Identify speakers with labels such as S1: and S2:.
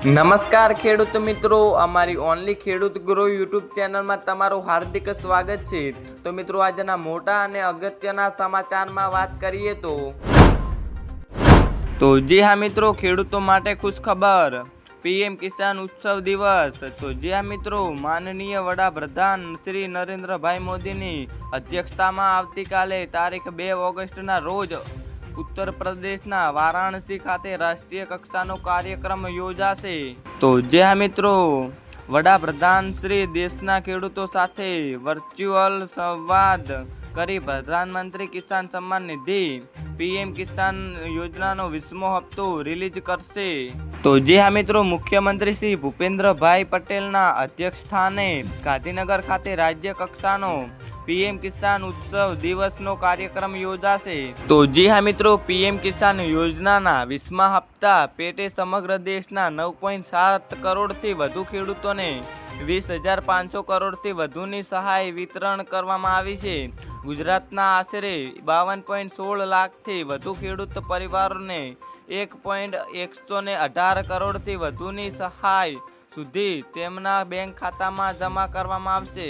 S1: નમસ્કાર ખેડૂત મિત્રો, અમારી ઓનલી ખેડૂત ગ્રો યુટ્યુબ ચેનલમાં તમારું હાર્દિક સ્વાગત છે। તો મિત્રો, આજના મોટા અને અગત્યના સમાચારમાં વાત કરીએ તો જી હા મિત્રો, ખેડૂતો માટે ખુશ ખબર, પીએમ કિસાન ઉત્સવ દિવસ। તો જી હા મિત્રો, માનનીય વડાપ્રધાન શ્રી નરેન્દ્રભાઈ મોદીની અધ્યક્ષતામાં આવતીકાલે તારીખ 2 ઓગસ્ટના રોજ ઉત્તર પ્રદેશના વારાણસી ખાતે રાષ્ટ્રીય કક્ષાનો કાર્યક્રમ યોજાશે। તો જે હા મિત્રો, વડાપ્રધાન શ્રી દેશના ખેડૂતો સાથે વર્ચ્યુઅલ સંવાદ કરી પ્રધાનમંત્રી કિસાન સન્માન નિધિ પીએમ કિસાન યોજનાનો 20મો હપ્તો રિલીઝ કરશે। તો જે હા મિત્રો, મુખ્યમંત્રી શ્રી ભૂપેન્દ્રભાઈ પટેલના અધ્યક્ષસ્થાને ગાંધીનગર ખાતે રાજ્ય કક્ષાનો પીએમ કિસાન ઉત્સવ દિવસનો કાર્યક્રમ યોજાશે। તો જી હા મિત્રો, પીએમ કિસાન યોજનાના 20મા હપ્તા પેટે સમગ્ર દેશના 9.7 કરોડથી વધુ ખેડૂતોને 20,500 કરોડથી વધુની સહાય વિતરણ કરવામાં આવી છે। ગુજરાતના આશરે 52.16 લાખથી વધુ ખેડૂત પરિવારોને 1.118 કરોડથી વધુની સહાય સુધી તેમના બેંક ખાતામાં જમા કરવામાં આવશે।